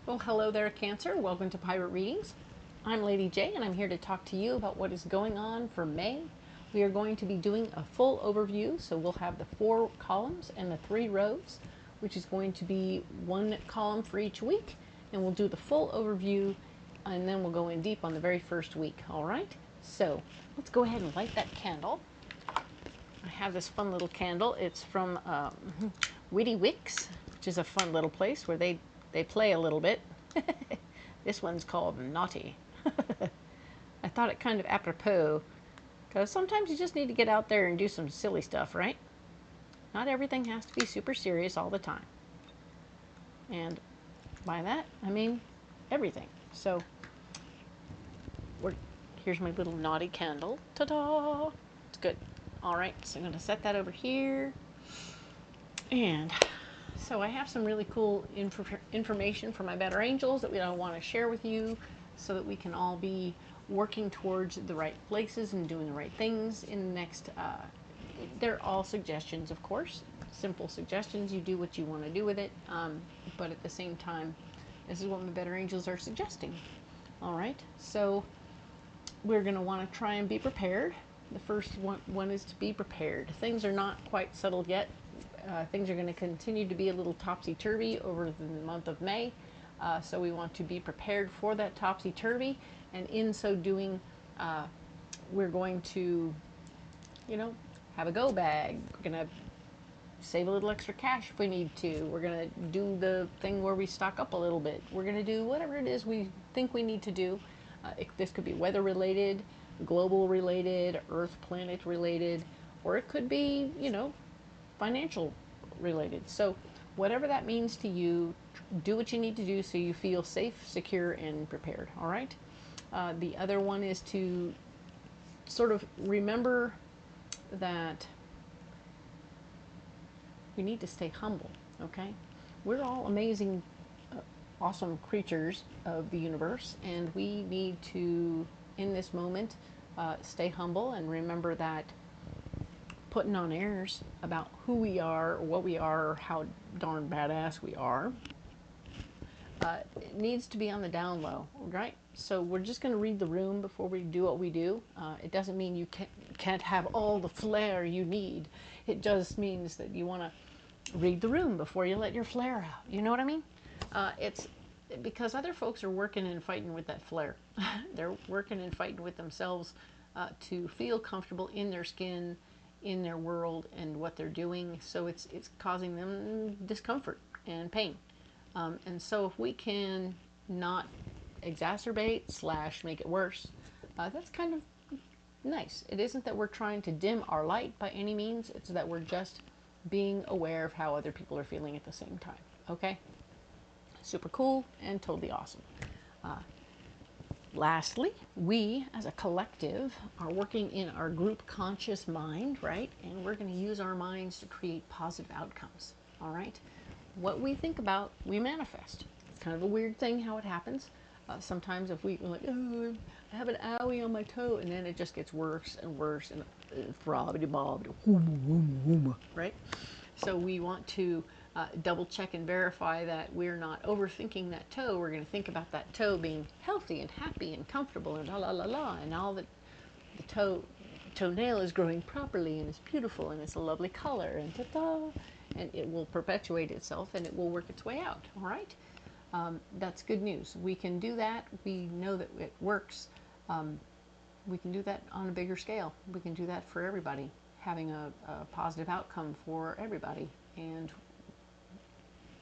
Well, hello there, Cancer. Welcome to Pirate Readings. I'm Lady J, and I'm here to talk to you about what is going on for May. We are going to be doing a full overview, so we'll have the 4 columns and the 3 rows, which is going to be 1 column for each week, and we'll do the full overview, and then we'll go in deep on the very first week. All right? So let's go ahead and light that candle. I have this fun little candle. It's from Witty Wicks, which is a fun little place where they play a little bit. This one's called Naughty. I thought it kind of apropos, because sometimes you just need to get out there and do some silly stuff, right? Not everything has to be super serious all the time. And by that, I mean everything. So, here's my little naughty candle. Ta-da! It's good. All right, so I'm going to set that over here. And so I have some really cool information for my better angels that I want to share with you so that we can all be working towards the right places and doing the right things in the next, they're all suggestions, of course, simple suggestions. You do what you want to do with it, but at the same time, this is what my better angels are suggesting. All right, so we're going to want to try and be prepared. The first one is to be prepared. Things are not quite settled yet. Things are going to continue to be a little topsy-turvy over the month of May, so we want to be prepared for that topsy-turvy, and in so doing, we're going to, have a go bag. We're going to save a little extra cash if we need to. We're going to do the thing where we stock up a little bit. We're going to do whatever it is we think we need to do. This could be weather-related, global-related, Earth planet-related, or it could be, financial related. So whatever that means to you, do what you need to do so you feel safe, secure, and prepared. All right. The other one is to sort of remember that we need to stay humble. Okay. We're all amazing, awesome creatures of the universe, and we need to, in this moment, stay humble and remember that putting on airs about who we are, or what we are, or how darn badass we are, it needs to be on the down low, right? So we're just going to read the room before we do what we do. It doesn't mean you can't have all the flair you need. It just means that you want to read the room before you let your flair out. You know what I mean? It's because other folks are working and fighting with that flair. They're working and fighting with themselves to feel comfortable in their skin, in their world, and what they're doing. So it's causing them discomfort and pain. And so if we can not exacerbate / make it worse, that's kind of nice. It isn't that we're trying to dim our light by any means. It's that we're just being aware of how other people are feeling at the same time. Okay? Super cool and totally awesome. Lastly, we as a collective are working in our group conscious mind, right? And we're going to use our minds to create positive outcomes. All right? What we think about, we manifest. It's kind of a weird thing how it happens. Sometimes if we're like, oh, I have an owie on my toe, and then it just gets worse and worse, and throbbity-bobbity, right? So we want to double check and verify that we're not overthinking that toe. We're going to think about that toe being healthy and happy and comfortable and la la la la, and all that the toenail is growing properly and it's beautiful and it's a lovely color and ta-da, and it will perpetuate itself and it will work its way out. All right, that's good news. We can do that. We know that it works. We can do that on a bigger scale. We can do that for everybody, having a positive outcome for everybody, and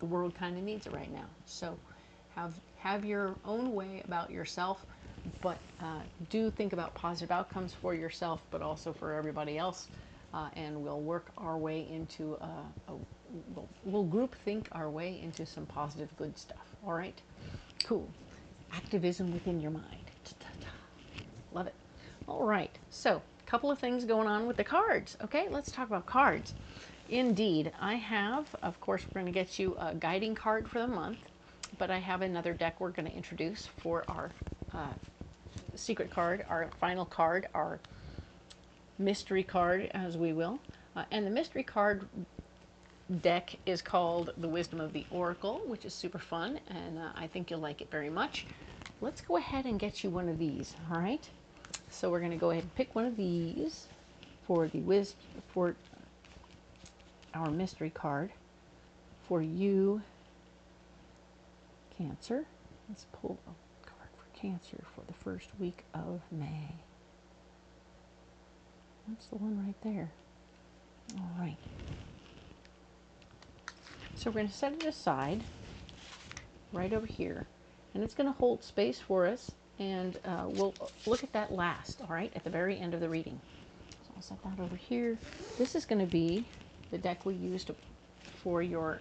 the world kind of needs it right now. So have your own way about yourself, but do think about positive outcomes for yourself, but also for everybody else, and we'll work our way into we'll group think our way into some positive good stuff. All right, cool. Activism within your mind. Love it. All right, so a couple of things going on with the cards. Okay, let's talk about cards. Indeed, I have, of course, we're going to get you a guiding card for the month, but I have another deck we're going to introduce for our secret card, our final card, our mystery card, as we will. And the mystery card deck is called The Wisdom of the Oracle, which is super fun, and I think you'll like it very much. Let's go ahead and get you one of these, all right? So we're going to go ahead and pick one of these for the for our mystery card for you, Cancer. Let's pull a card for Cancer for the first week of May. That's the one right there. All right. So we're going to set it aside right over here, and it's going to hold space for us, and we'll look at that last, all right, at the very end of the reading. So I'll set that over here. This is going to be the deck we used for your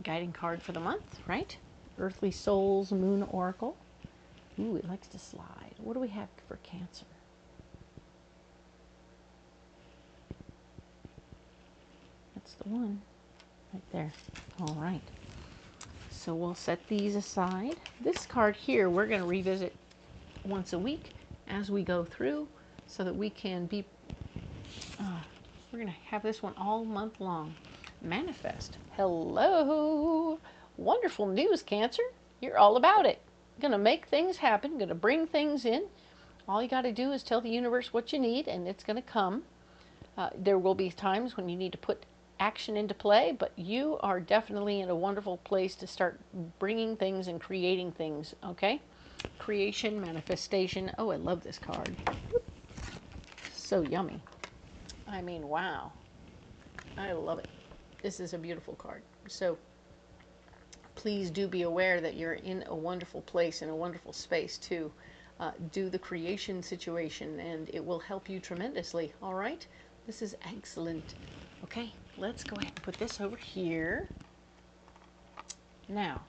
guiding card for the month, right? Earthly Souls Moon Oracle. Ooh, it likes to slide. What do we have for Cancer? That's the one right there. All right. So we'll set these aside. This card here, we're going to revisit once a week as we go through so that we can be, we're going to have this one all month long. Manifest. Hello. Wonderful news, Cancer. You're all about it. Going to make things happen, going to bring things in. All you got to do is tell the universe what you need, and it's going to come. There will be times when you need to put action into play, but you are definitely in a wonderful place to start bringing things and creating things, okay? Creation, manifestation. Oh, I love this card. So yummy. I mean, wow. I love it. This is a beautiful card. So please do be aware that you're in a wonderful place, in a wonderful space to do the creation situation, and it will help you tremendously, all right? This is excellent. Okay, let's go ahead and put this over here. Now,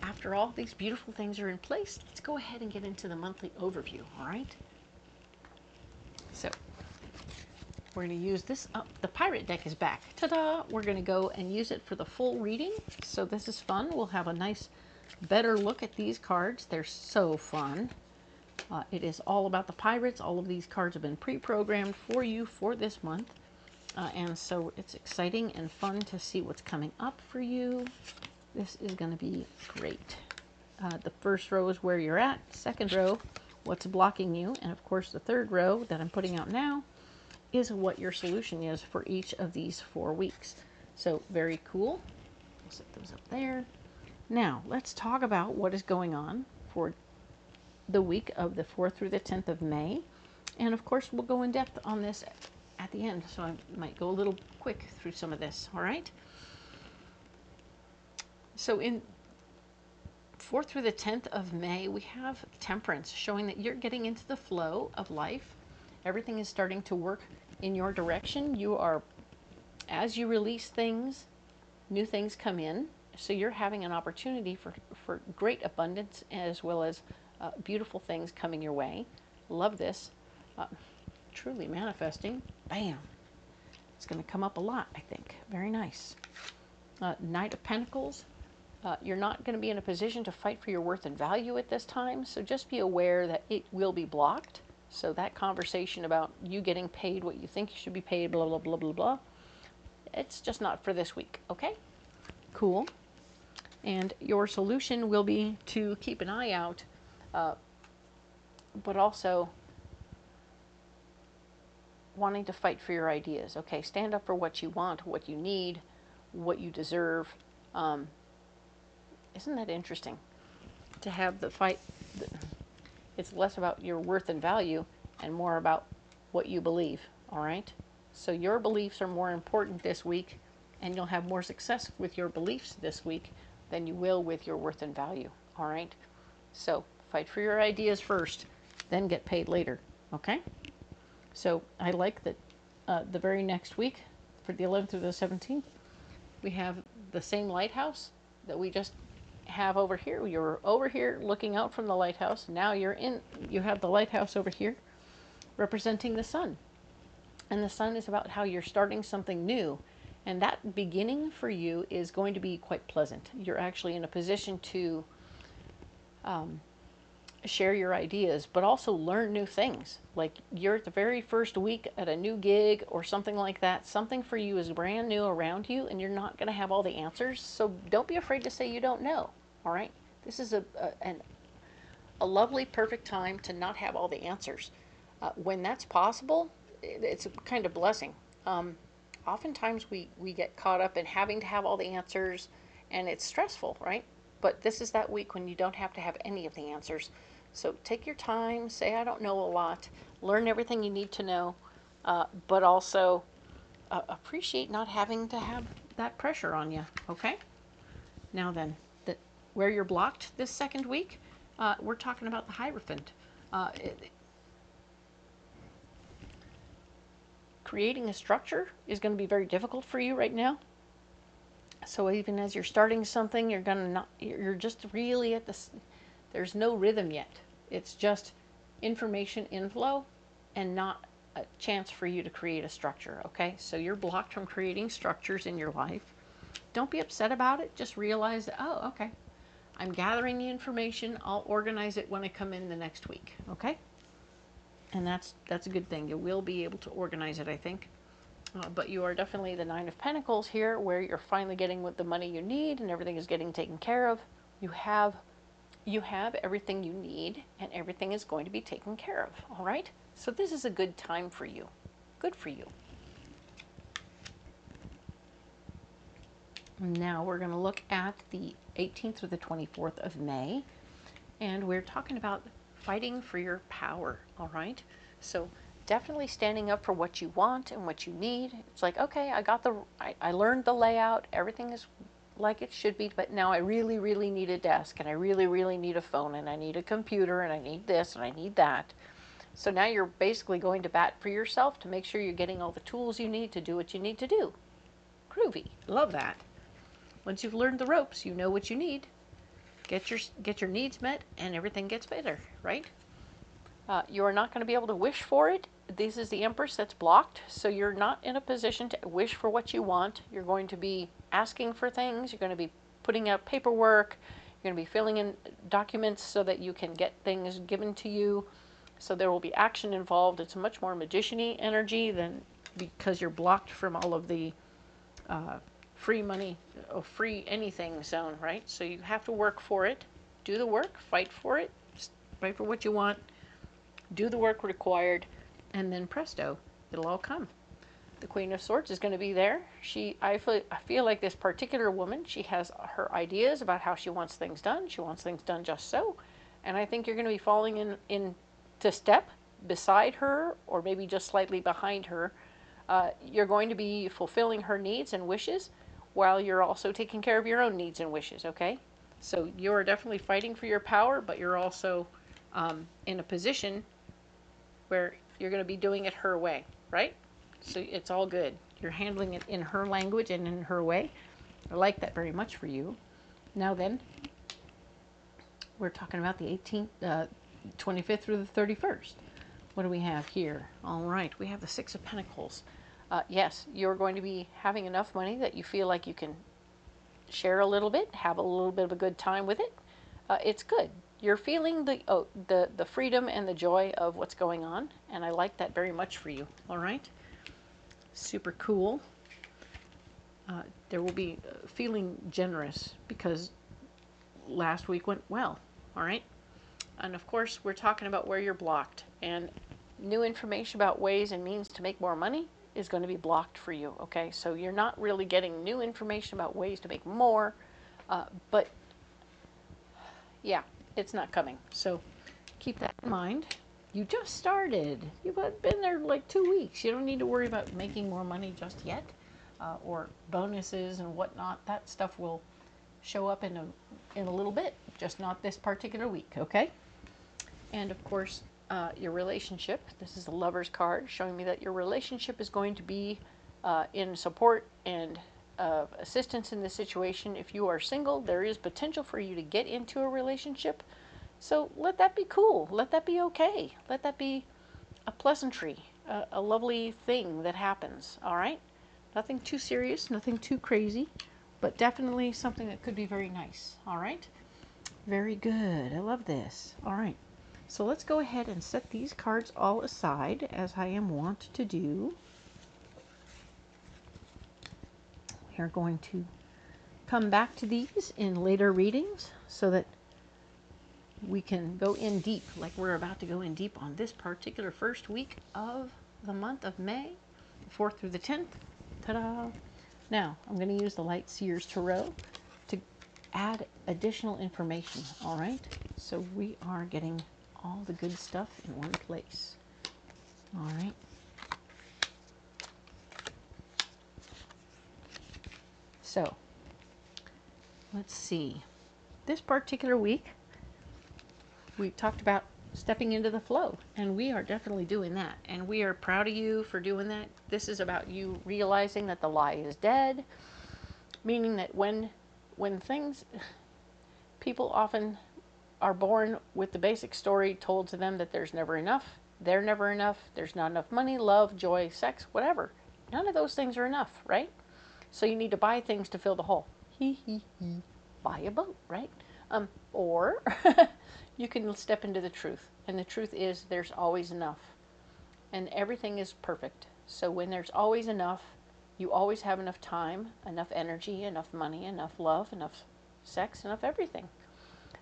after all these beautiful things are in place, let's go ahead and get into the monthly overview, all right? So, we're going to use this. Oh, the pirate deck is back. Ta-da! We're going to go and use it for the full reading. So this is fun. We'll have a nice, better look at these cards. They're so fun. It is all about the pirates. All of these cards have been pre-programmed for you for this month. And so it's exciting and fun to see what's coming up for you. This is going to be great. The first row is where you're at. Second row, what's blocking you. And of course, the third row that I'm putting out now is what your solution is for each of these 4 weeks. So very cool. We'll set those up there. Now, let's talk about what is going on for the week of the 4th through the 10th of May. And of course, we'll go in depth on this at the end, so I might go a little quick through some of this, all right? So in 4th through the 10th of May, we have Temperance, showing that you're getting into the flow of life. Everything is starting to work in your direction. You are, as you release things, new things come in. So you're having an opportunity for great abundance as well as beautiful things coming your way. Love this. Truly manifesting. Bam. It's going to come up a lot, I think. Very nice. Knight of Pentacles. You're not going to be in a position to fight for your worth and value at this time. So just be aware that it will be blocked. So that conversation about you getting paid what you think you should be paid, blah, blah, blah, blah, blah, it's just not for this week, okay? Cool. And your solution will be to keep an eye out, but also wanting to fight for your ideas, okay? Stand up for what you want, what you need, what you deserve. Isn't that interesting to have the fight? It's less about your worth and value and more about what you believe, all right? So your beliefs are more important this week, and you'll have more success with your beliefs this week than you will with your worth and value, all right? So fight for your ideas first, then get paid later, okay? So I like that the very next week, for the 11th through the 17th, we have the same lighthouse that we just have over here. You're over here looking out from the lighthouse. Now you have the lighthouse over here representing the sun. And the sun is about how you're starting something new. And that beginning for you is going to be quite pleasant. You're actually in a position to share your ideas, but also learn new things. Like you're at the very first week at a new gig or something like that. Something for you is brand new around you and you're not going to have all the answers. So don't be afraid to say you don't know. All right. This is a lovely, perfect time to not have all the answers. When that's possible, it's a kind of blessing. Oftentimes we get caught up in having to have all the answers and it's stressful, right? But this is that week when you don't have to have any of the answers. So take your time, say I don't know a lot, learn everything you need to know, but also appreciate not having to have that pressure on you, okay? Now then, where you're blocked this second week, we're talking about the Hierophant. Creating a structure is going to be very difficult for you right now. So even as you're starting something, you're just really at this, there's no rhythm yet. It's just information inflow and not a chance for you to create a structure, okay? So you're blocked from creating structures in your life. Don't be upset about it. Just realize that, oh, okay, I'm gathering the information. I'll organize it when I come in the next week, okay? And that's a good thing. You will be able to organize it, I think. But you are definitely the Nine of Pentacles here, where you're finally getting what the money you need and everything is getting taken care of. You have everything you need and everything is going to be taken care of, all right? So this is a good time for you. Good for you. Now we're going to look at the 18th through the 24th of May, and we're talking about fighting for your power, all right? So definitely standing up for what you want and what you need. It's like, okay, I learned the layout, everything is like it should be, but now I really, really need a desk, and I really, really need a phone, and I need a computer, and I need this, and I need that. So now you're basically going to bat for yourself to make sure you're getting all the tools you need to do what you need to do. Groovy. Love that. Once you've learned the ropes, you know what you need. Get your needs met, and everything gets better, right? You are not going to be able to wish for it. This is the Empress that's blocked, so you're not in a position to wish for what you want. You're going to be asking for things. You're going to be putting out paperwork. You're going to be filling in documents so that you can get things given to you. So there will be action involved. It's a much more magician-y energy than because you're blocked from all of the free money or free anything zone, right? So you have to work for it. Do the work. Fight for it. Fight for what you want. Do the work required, and then presto, it'll all come. The Queen of Swords is going to be there. I feel like this particular woman, she has her ideas about how she wants things done. She wants things done just so, and I think you're going to be falling into step beside her, or maybe just slightly behind her. You're going to be fulfilling her needs and wishes, while you're also taking care of your own needs and wishes, okay? So you're definitely fighting for your power, but you're also in a position where you're going to be doing it her way, right? So it's all good. You're handling it in her language and in her way. I like that very much for you. Now then, we're talking about the 18th, 25th through the 31st. What do we have here? All right, we have the Six of Pentacles. Yes, you're going to be having enough money that you feel like you can share a little bit, have a little bit of a good time with it. It's good. You're feeling the freedom and the joy of what's going on, and I like that very much for you, all right? Super cool. There will be feeling generous because last week went well, all right? And of course, we're talking about where you're blocked, and new information about ways and means to make more money is going to be blocked for you, okay? So you're not really getting new information about ways to make more, but yeah, it's not coming. So keep that in mind. You just started. You've been there like 2 weeks. You don't need to worry about making more money just yet, or bonuses and whatnot. That stuff will show up in a little bit, just not this particular week, okay? And of course, your relationship. This is the Lover's card showing me that your relationship is going to be in support and assistance in this situation. If you are single, there is potential for you to get into a relationship. So let that be cool. Let that be okay. Let that be a pleasantry, a lovely thing that happens, all right? Nothing too serious, nothing too crazy, but definitely something that could be very nice, all right? Very good. I love this. All right. So let's go ahead and set these cards all aside, as I am wont to do. We are going to come back to these in later readings so that we can go in deep, like we're about to go in deep on this particular first week of the month of May, the 4th through the 10th. Ta-da! Now, I'm going to use the Light Seers Tarot to add additional information, all right? So we are getting all the good stuff in one place, all right? So, let's see. This particular week, we talked about stepping into the flow, and we are definitely doing that. And we are proud of you for doing that. This is about you realizing that the lie is dead, meaning that when things, people often are born with the basic story told to them that there's never enough, they're never enough, there's not enough money, love, joy, sex, whatever. None of those things are enough, right? So you need to buy things to fill the hole. Buy a boat, right? Or you can step into the truth. And the truth is there's always enough. And everything is perfect. So when there's always enough, you always have enough time, enough energy, enough money, enough love, enough sex, enough everything.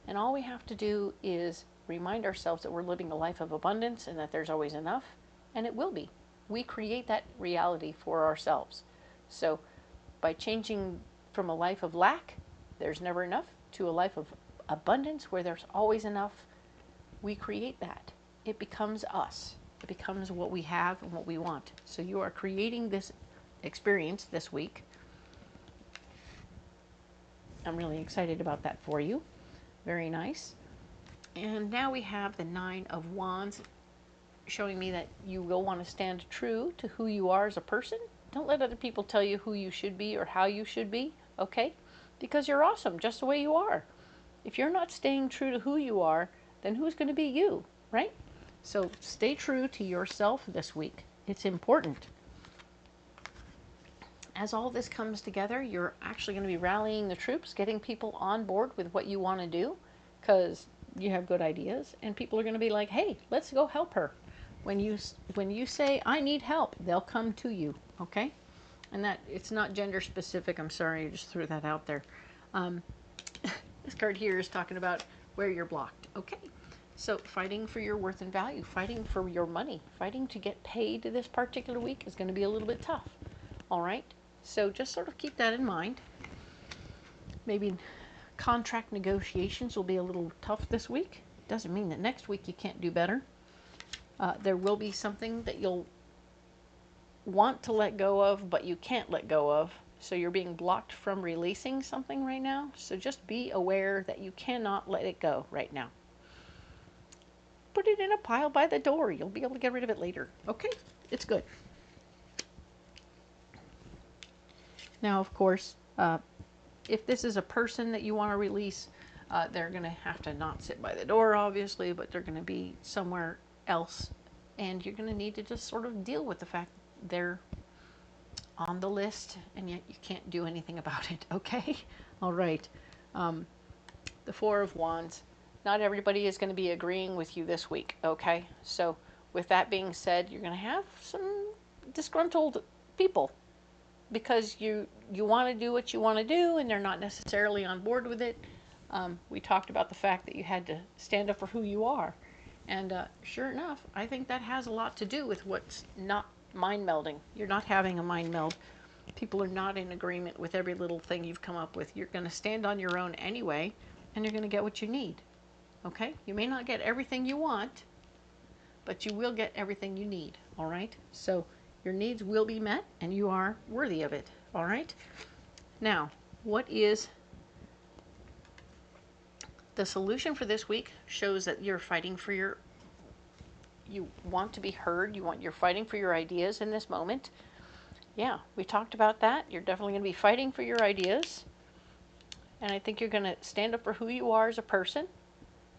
And all we have to do is remind ourselves that we're living a life of abundance and that there's always enough. And it will be. We create that reality for ourselves. So by changing from a life of lack, there's never enough, to a life of abundance where there's always enough, we create that. It becomes us. It becomes what we have and what we want. So you are creating this experience this week. I'm really excited about that for you. Very nice. And now we have the 9 of Wands showing me that you will want to stand true to who you are as a person. Don't let other people tell you who you should be or how you should be, okay? Because you're awesome just the way you are. If you're not staying true to who you are, then who's going to be you, right? So stay true to yourself this week. It's important. As all this comes together, you're actually going to be rallying the troops, getting people on board with what you want to do, because you have good ideas, and people are going to be like, hey, let's go help her. When you say, I need help, they'll come to you, okay? And that, it's not gender specific. I'm sorry, I just threw that out there. This card here is talking about where you're blocked, okay? So fighting for your worth and value, fighting for your money, fighting to get paid this particular week is going to be a little bit tough, all right? So just sort of keep that in mind. Maybe contract negotiations will be a little tough this week. Doesn't mean that next week you can't do better. There will be something that you'll want to let go of, but you can't let go of. So you're being blocked from releasing something right now. So just be aware that you cannot let it go right now. Put it in a pile by the door. You'll be able to get rid of it later. Okay? It's good. Now, of course, if this is a person that you want to release, they're going to have to not sit by the door, obviously, but they're going to be somewhere else. And you're going to need to just sort of deal with the fact that they're on the list, and yet you can't do anything about it, okay? All right. The 4 of Wands. Not everybody is going to be agreeing with you this week, okay? So with that being said, you're going to have some disgruntled people because you want to do what you want to do, and they're not necessarily on board with it. We talked about the fact that you had to stand up for who you are. And sure enough, I think that has a lot to do with what's not mind melding. You're not having a mind meld. People are not in agreement with every little thing you've come up with. You're going to stand on your own anyway, and you're going to get what you need. Okay? You may not get everything you want, but you will get everything you need. All right? So your needs will be met, and you are worthy of it. All right? Now, what is the solution for this week? Shows that you're fighting for you want to be heard. You're fighting for your ideas in this moment. Yeah, we talked about that. You're definitely going to be fighting for your ideas. And I think you're going to stand up for who you are as a person.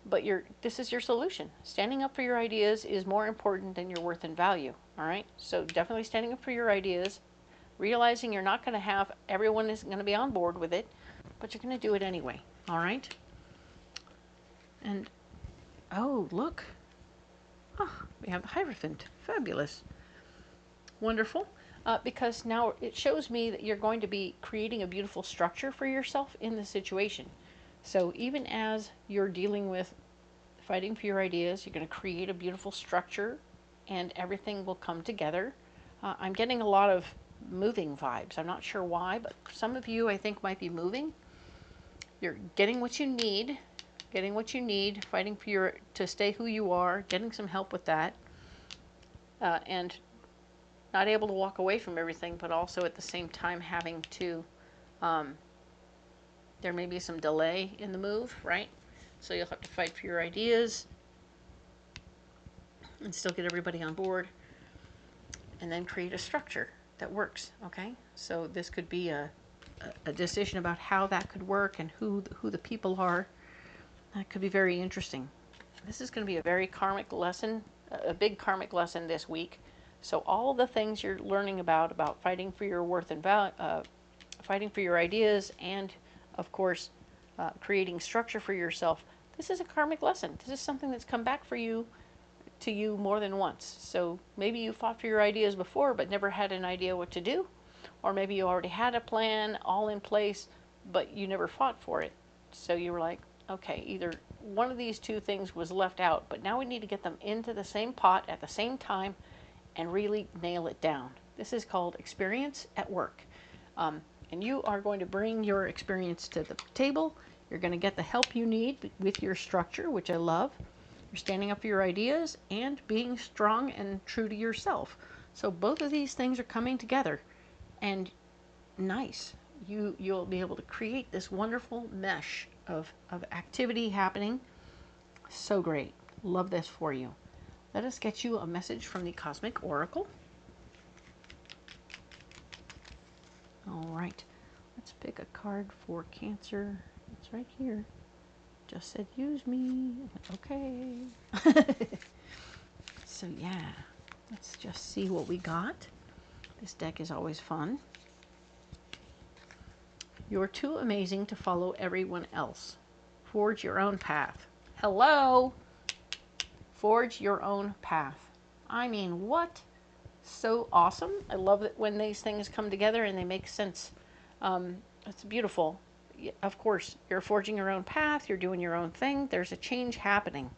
But this is your solution. Standing up for your ideas is more important than your worth and value. All right? So definitely standing up for your ideas. Realizing you're not going to have, everyone is going to be on board with it. But you're going to do it anyway. All right? And, oh, look. Ah, we have the Hierophant. Fabulous. Wonderful. Because now it shows me that you're going to be creating a beautiful structure for yourself in the situation. So even as you're dealing with fighting for your ideas, you're going to create a beautiful structure and everything will come together. I'm getting a lot of moving vibes. I'm not sure why, but some of you I think might be moving. You're getting what you need, fighting for to stay who you are, getting some help with that, and not able to walk away from everything, but also at the same time having to, there may be some delay in the move, right? So you'll have to fight for your ideas and still get everybody on board and then create a structure that works, okay? So this could be a decision about how that could work and who the people are. That could be very interesting. This is going to be a very karmic lesson, a big karmic lesson this week. So all the things you're learning about fighting for your worth and value, fighting for your ideas, and of course, creating structure for yourself. This is a karmic lesson. This is something that's come back to you more than once. So maybe you fought for your ideas before, but never had an idea what to do, or maybe you already had a plan all in place, but you never fought for it. So you were like, okay, either one of these two things was left out, but now we need to get them into the same pot at the same time and really nail it down. This is called experience at work. And you are going to bring your experience to the table. You're going to get the help you need with your structure, which I love. You're standing up for your ideas and being strong and true to yourself. So both of these things are coming together. And nice. You'll be able to create this wonderful mesh of activity happening. So great. Love this for you. Let us get you a message from the Cosmic Oracle. All right. Let's pick a card for Cancer. It's right here. Just said use me. Okay. So yeah, let's just see what we got. This deck is always fun. You're too amazing to follow everyone else. Forge your own path. Hello? Forge your own path. I mean, what? So awesome. I love it when these things come together and they make sense. It's beautiful. Of course, you're forging your own path. You're doing your own thing. There's a change happening.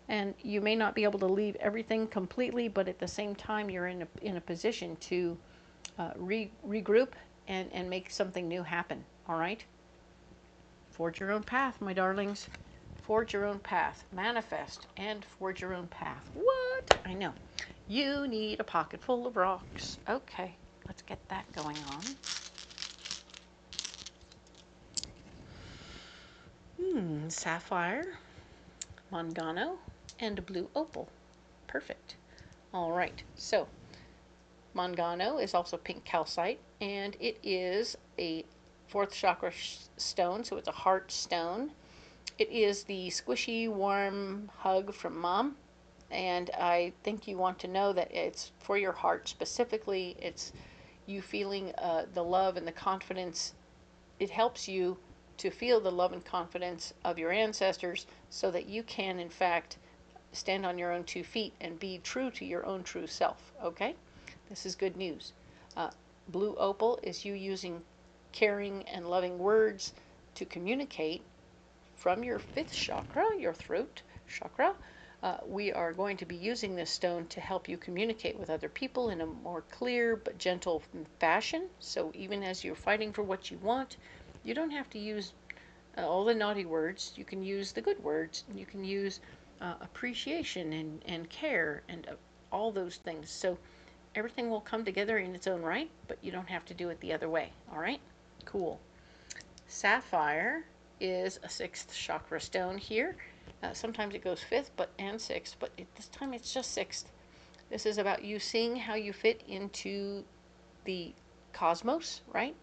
And you may not be able to leave everything completely, but at the same time, you're in a position to regroup and make something new happen. All right? Forge your own path, my darlings. Forge your own path. Manifest and forge your own path. What? I know. You need a pocket full of rocks. Okay, let's get that going on. Sapphire, Mangano, and blue opal. Perfect. All right, so Mangano is also pink calcite, and it is a fourth chakra stone, so it's a heart stone. It is the squishy, warm hug from mom, and I think you want to know that it's for your heart specifically. It's you feeling the love and the confidence. It helps you to feel the love and confidence of your ancestors so that you can, in fact, stand on your own 2 feet and be true to your own true self, okay? This is good news. Blue opal is you using caring and loving words to communicate from your 5th chakra, your throat chakra. We are going to be using this stone to help you communicate with other people in a more clear but gentle fashion. So even as you're fighting for what you want, you don't have to use all the naughty words. You can use the good words. You can use appreciation and care and all those things. So everything will come together in its own right, but you don't have to do it the other way. All right? Cool. Sapphire is a 6th chakra stone here. Sometimes it goes 5th and 6th, but this time it's just 6th. This is about you seeing how you fit into the cosmos, right?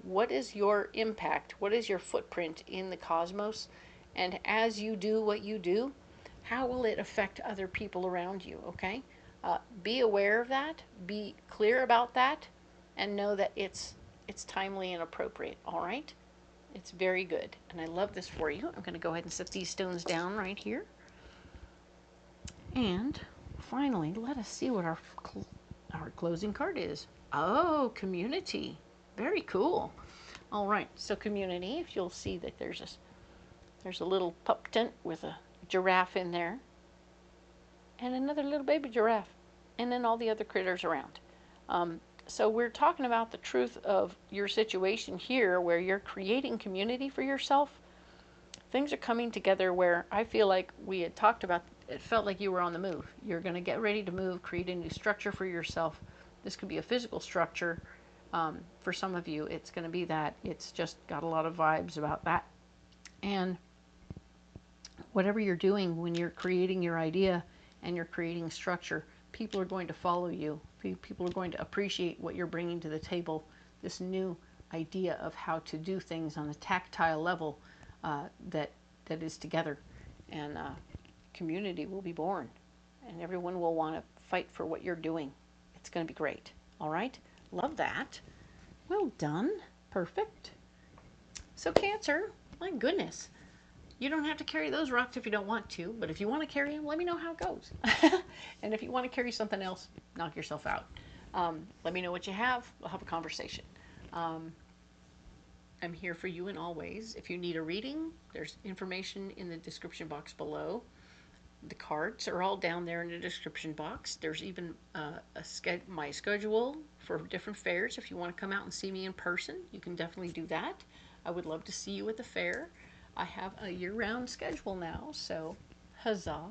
What is your impact? What is your footprint in the cosmos? And as you do what you do, how will it affect other people around you, okay? Be aware of that, be clear about that, and know that it's timely and appropriate, all right? It's very good, and I love this for you. I'm going to go ahead and set these stones down right here. And finally, let us see what our closing card is. Oh, community. Very cool. All right, so community, if you'll see that there's a little pup tent with a giraffe in there, and another little baby giraffe, and then all the other critters around. So we're talking about the truth of your situation here, where you're creating community for yourself. Things are coming together where I feel like we had talked about, it felt like you were on the move. You're going to get ready to move, create a new structure for yourself. This could be a physical structure. For some of you, it's going to be that. It's just got a lot of vibes about that. And whatever you're doing when you're creating your idea and you're creating structure, people are going to follow you. People are going to appreciate what you're bringing to the table, this new idea of how to do things on a tactile level that is together. And community will be born, and everyone will want to fight for what you're doing. It's going to be great. All right? Love that. Well done. Perfect. So Cancer, my goodness. You don't have to carry those rocks if you don't want to, but if you want to carry them, let me know how it goes. And if you want to carry something else, knock yourself out. Let me know what you have. We'll have a conversation. I'm here for you in all ways. If you need a reading, there's information in the description box below. The cards are all down there in the description box. There's even my schedule for different fairs. If you want to come out and see me in person, you can definitely do that. I would love to see you at the fair. I have a year-round schedule now, so huzzah.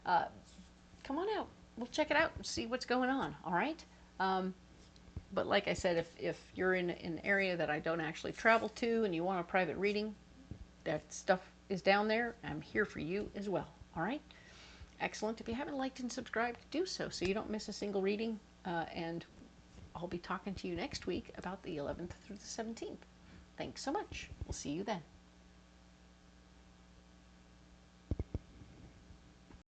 Come on out. We'll check it out and see what's going on, all right? But like I said, if you're in an area that I don't actually travel to and you want a private reading, that stuff is down there. I'm here for you as well, all right? Excellent. If you haven't liked and subscribed, do so you don't miss a single reading. And I'll be talking to you next week about the 11th through the 17th. Thanks so much. We'll see you then.